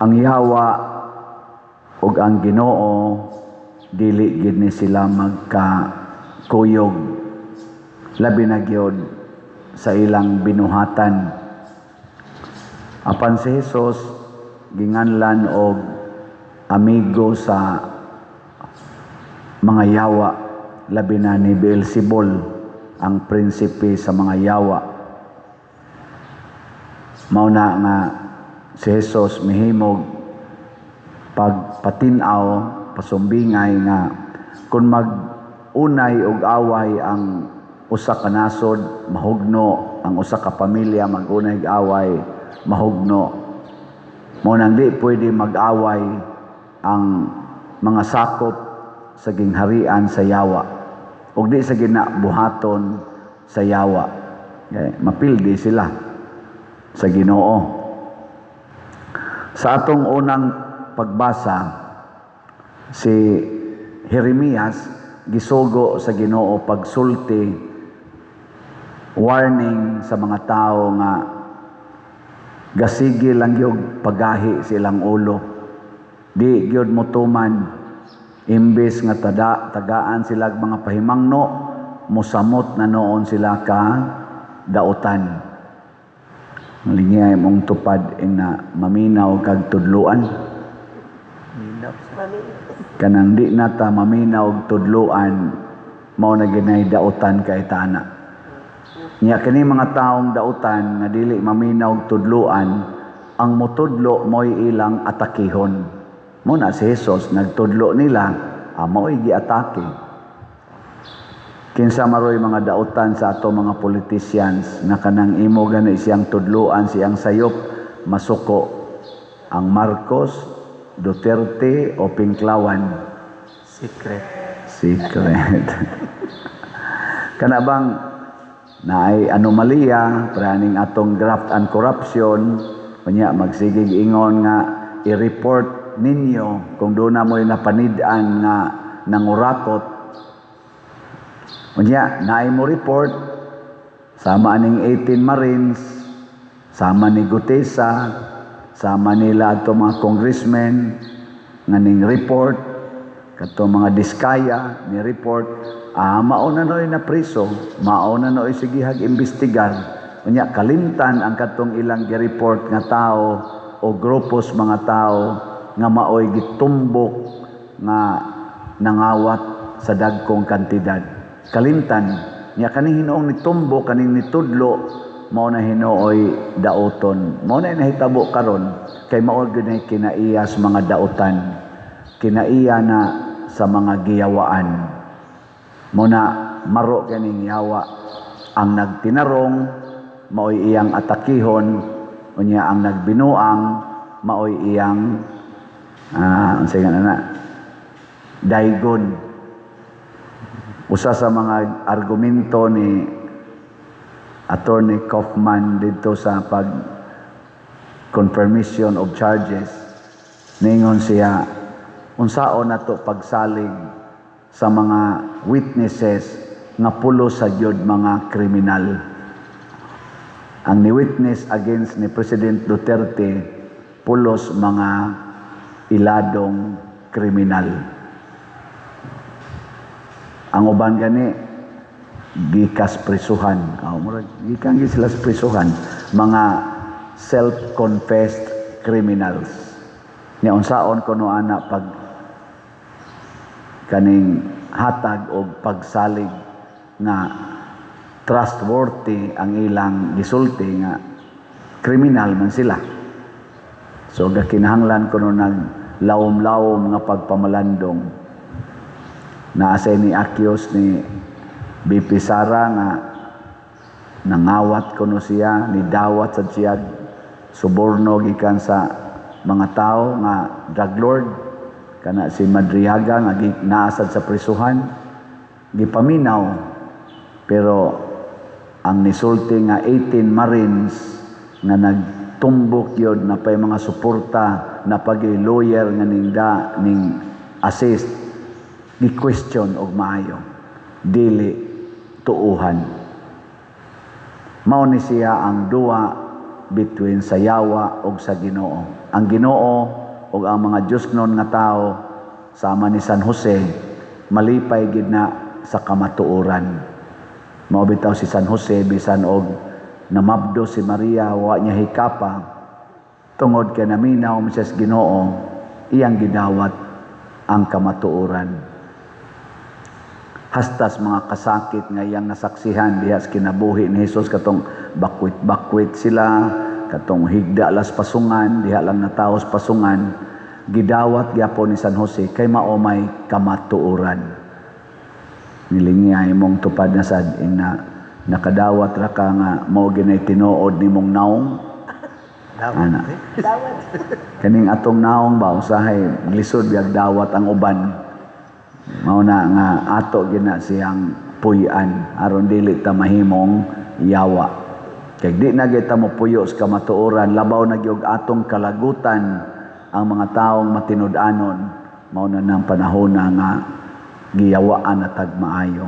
ang Yawa ug ang Ginoo dili gid ni sila magkakuyog, labi na gyud sa ilang binuhatan. Apan si Jesus ginganlan og amigo sa mga yawa, labi na ni Beelzebul, ang prinsipe sa mga yawa. Mao na nga si Jesus mihimog pagpatinaw, pasumbingay nga kung mag-unay og away ang usa ka nasod, mahugno. Ang usa ka pamilya mag-unay og away, mahugno. Mao nang di pwede mag-away ang mga sakop sa gingharian sa yawa ug di sa ginabuhaton sa yawa. Mapildi sila sa Ginoo. Sa atong unang pagbasa, si Jeremias gisugo sa Ginoo pagsulti, warning sa mga tao nga gasigi lang yung pagahi silang ulo. Di gyud motuman, imbes nga tagaan sila mga pahimangno, musamot na noon sila ka dautan. Malingay mong tupad na maminaw kag tudluan. Kanang di nata maminaw og tudluan, mao na ginay dautan kay tana. Nya kini mga taong dautan nga dili maminaw og tudluan, ang mutudlo mo'y ilang atakihon. Mo na si Jesus nagtudlo nila, mo'y giatake. Kinsa maroy mga dautan sa ato mga politicians na kanang imo gani siyang tudluan, siyang sayop, masuko ang Marcos, Duterte o Pinklawan. Secret. Kana bang naay anomalya praning atong graft and corruption, unya magsigig ingon nga i-report ninyo kung doon na mo'y napanid-an nga nangurakot. Unya naay mo report sama ning 18 Marines, sama ni Gutesa, sama nila ato mga congressmen nga ning report, kato mga Diskaya ni report, mauna noy na priso, mauna noy sigihag imbestigar. Unya kalimtan ang katong ilang gi-report nga tao o grupos mga tao nga maoy gitumbok nga nangawat sa dagkong kantidad. Kalimtan nya kaning hinuong nitumbok, kaning nitudlo, mao na hinuoy daoton. Mao na nahitabo karon kay mao gyud nay kinaiya sa mga daotan, kinaiya na sa mga giyawaan. Mao na maro kaning yawa ang nagtinarong, maoy iyang atakihon, unya ang nagbinuang maoy iyang unsay nga daygon. Usa sa mga argumento ni Attorney Kaufman dito sa confirmation of charges, ningon siya unsaon nato pagsalig sa mga witnesses nga pulo sa gyud mga kriminal. Ang ni-witness against ni President Duterte pulos mga iladong kriminal. Ang uban gani gikas prisuhan. Gikan sila sa prisuhan, mga self-confessed criminals. Ni unsaon kuno ana pag kaning hatag o pagsalig na trustworthy ang ilang gisulti nga kriminal man sila. So gakinahanglan kuno nag lawom-lawom nga pagpamalandong. Naasay ni accuse ni BP Sara nga nangawat kuno siya, ni dawat sa siya suborno gikan sa mga tao nga drug lord, kana si Madriaga nga naasad sa prisuhan, gipaminaw. Pero ang nisulti nga 18 Marines nga nagtumbok yun na pay mga suporta na pag-lawyer nga ning assist, ni question og maayo, dili tuuhan. Mao ni siya ang duwa between sa yawa ug sa Ginoo. Ang Ginoo ug ang mga Dios nun nga tao sama ni San Jose malipay gid na sa kamatuoran. Mao bitaw si San Jose bisan og namabdo si Maria wa niya hikapa tungod kay naminaw siya sa Ginoo, iyang gidawat ang kamatuoran. Hastas mga kasakit nga iyang nasaksihan diha sa kinabuhi ni Hesus, katong bakwit-bakwit sila, katong higda las pasungan, diha lang nataos pasungan, gidawat gyapon ni San Jose kay mao may kamatuoran. Nilingay mong tupad na sad na nakadawat ra ka nga mao ginay tinuod nimong naong ana. Kaning atong naong ba usahay lisod biag dawat ang uban. Mao na nga ato gina siyang puy-an aron dili ta mahimong yawa. Kay di na kita mo puyo sa kamatuoran, labaw na gyud atong kalagutan ang mga taong matinud-anon. Mao na nang panahon nga giyawaan na tagmaayo.